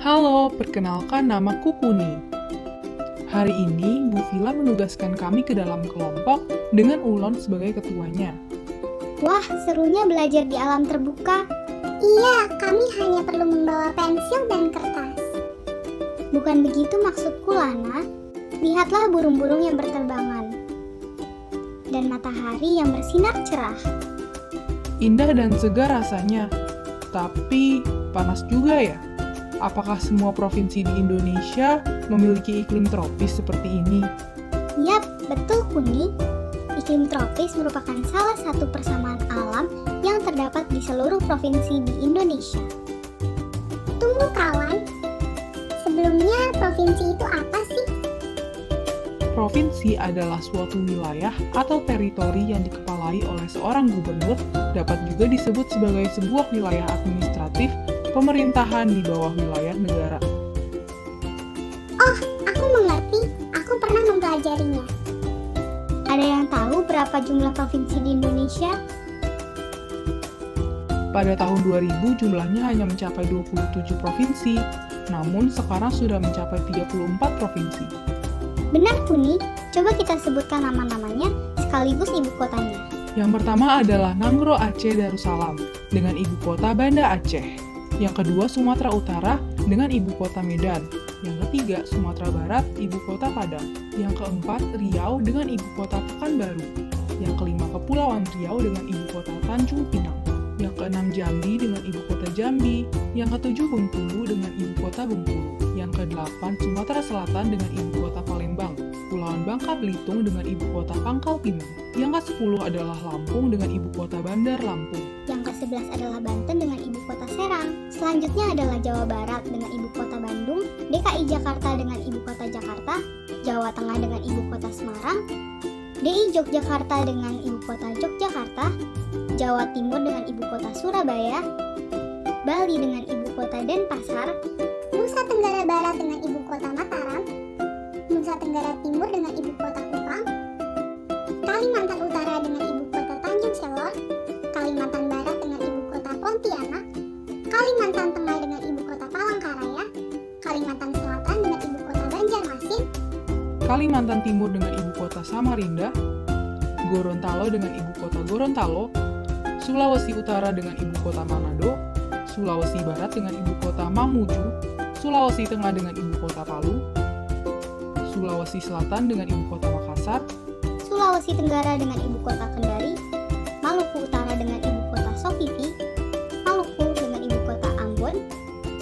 Halo, perkenalkan namaku Kuni. Hari ini, Bu Vila menugaskan kami ke dalam kelompok dengan Ulon sebagai ketuanya. Wah, serunya belajar di alam terbuka. Iya, kami hanya perlu membawa pensil dan kertas. Bukan begitu maksudku, Lana. Lihatlah burung-burung yang berterbangan. Dan matahari yang bersinar cerah. Indah dan segar rasanya, tapi panas juga ya. Apakah semua provinsi di Indonesia memiliki iklim tropis seperti ini? Yap, betul Kuni. Iklim tropis merupakan salah satu persamaan alam yang terdapat di seluruh provinsi di Indonesia. Tunggu kawan, sebelumnya provinsi itu apa sih? Provinsi adalah suatu wilayah atau teritori yang dikepalai oleh seorang gubernur, dapat juga disebut sebagai sebuah wilayah administratif pemerintahan di bawah wilayah negara. Oh, aku mengerti. Aku pernah mempelajarinya. Ada yang tahu berapa jumlah provinsi di Indonesia? Pada tahun 2000 jumlahnya hanya mencapai 27 provinsi, namun sekarang sudah mencapai 34 provinsi. Benar Kuni, coba kita sebutkan nama-namanya sekaligus ibu kotanya. Yang pertama adalah Nanggroe Aceh Darussalam dengan ibu kota Banda Aceh. Yang kedua Sumatera Utara dengan ibu kota Medan. Yang ketiga Sumatera Barat, ibu kota Padang. Yang keempat Riau dengan ibu kota Pekanbaru. Yang kelima Kepulauan Riau dengan ibu kota Tanjung Pinang. Yang keenam Jambi dengan ibu kota Jambi. Yang ketujuh Bengkulu dengan ibu kota Bengkulu. Yang kedelapan Sumatera Selatan dengan ibu kota Palembang. Kepulauan Bangka Belitung dengan ibu kota Pangkal Pinang. Yang ke-10 adalah Lampung dengan ibu kota Bandar Lampung. Yang ke-11 adalah Banten dengan ibu kota Serang. Selanjutnya adalah Jawa Barat dengan ibu kota Bandung, DKI Jakarta dengan ibu kota Jakarta, Jawa Tengah dengan ibu kota Semarang, DI Yogyakarta dengan ibu kota Yogyakarta, Jawa Timur dengan ibu kota Surabaya, Bali dengan ibu kota Denpasar, Nusa Tenggara Barat dengan ibu kota Mataram, Nusa Tenggara Timur dengan ibu kota Kupang, Kalimantan Utara dengan ibu kota Tanjung Selor, Kalimantan Barat dengan ibu kota Pontianak, Kalimantan Tengah dengan ibu kota Palangkaraya, Kalimantan Selatan dengan ibu kota Banjarmasin, Kalimantan Timur dengan ibu kota Samarinda, Gorontalo dengan ibu kota Gorontalo, Sulawesi Utara dengan ibu kota Manado, Sulawesi Barat dengan ibu kota Mamuju, Sulawesi Tengah dengan ibu kota Palu, Sulawesi Selatan dengan ibu kota Makassar, Sulawesi Tenggara dengan ibu kota Kendari, Maluku Utara dengan ibu kota Sofifi, Maluku dengan ibu kota Ambon,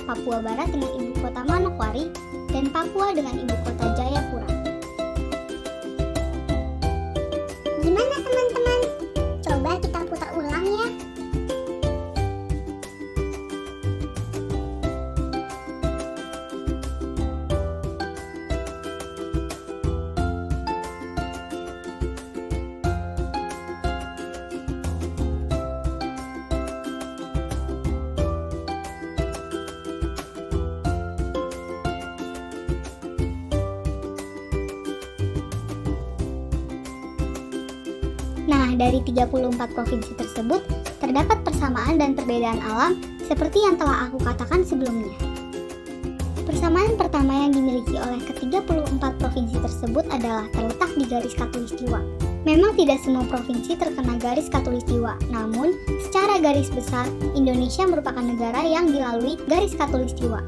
Papua Barat dengan ibu kota Manokwari, dan Papua dengan ibu kota Jayapura. Gimana teman-teman? Coba kita putar ulang ya. Nah, dari 34 provinsi tersebut, terdapat persamaan dan perbedaan alam seperti yang telah aku katakan sebelumnya. Persamaan pertama yang dimiliki oleh ke-34 provinsi tersebut adalah terletak di garis khatulistiwa. Memang tidak semua provinsi terkena garis khatulistiwa, namun secara garis besar, Indonesia merupakan negara yang dilalui garis khatulistiwa.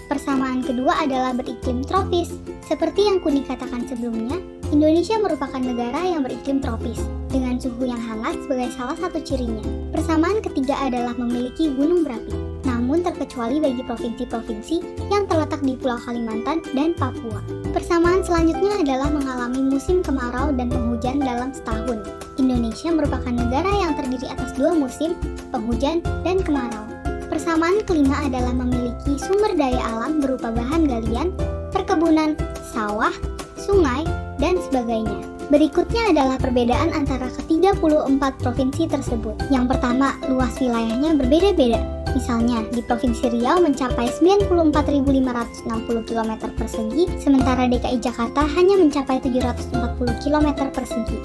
Persamaan kedua adalah beriklim tropis. Seperti yang Kuni katakan sebelumnya, Indonesia merupakan negara yang beriklim tropis, dengan suhu yang hangat sebagai salah satu cirinya. Persamaan ketiga adalah memiliki gunung berapi, namun terkecuali bagi provinsi-provinsi yang terletak di Pulau Kalimantan dan Papua. Persamaan selanjutnya adalah mengalami musim kemarau dan penghujan dalam setahun. Indonesia merupakan negara yang terdiri atas dua musim, penghujan dan kemarau. Persamaan kelima adalah memiliki sumber daya alam berupa bahan galian, perkebunan, sawah, sungai, dan sebagainya. Berikutnya adalah perbedaan antara ke-34 provinsi tersebut. Yang pertama, luas wilayahnya berbeda-beda. Misalnya, di Provinsi Riau mencapai 94.560 km persegi, sementara DKI Jakarta hanya mencapai 740 km persegi.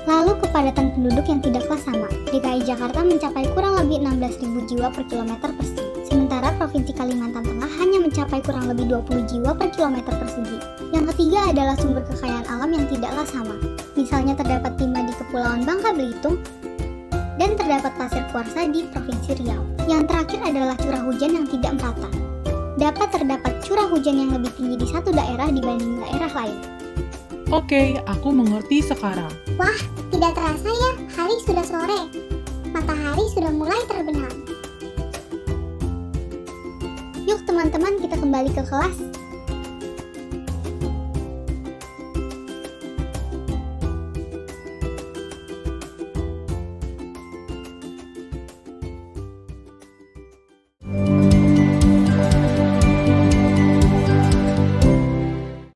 Lalu kepadatan penduduk yang tidaklah sama. DKI Jakarta mencapai kurang lebih 16.000 jiwa per kilometer persegi, sementara Provinsi Kalimantan Tengah hanya mencapai kurang lebih 20 jiwa per kilometer persegi. Yang ketiga adalah sumber kekayaan alam yang tidaklah sama. Misalnya terdapat timah di Kepulauan Bangka Belitung, dan terdapat pasir kuarsa di Provinsi Riau. Yang terakhir adalah curah hujan yang tidak merata. Dapat terdapat curah hujan yang lebih tinggi di satu daerah dibanding daerah lain. Oke, aku mengerti sekarang. Wah, tidak terasa ya, hari sudah sore. Matahari sudah mulai terbenam. Yuk teman-teman, kita kembali ke kelas.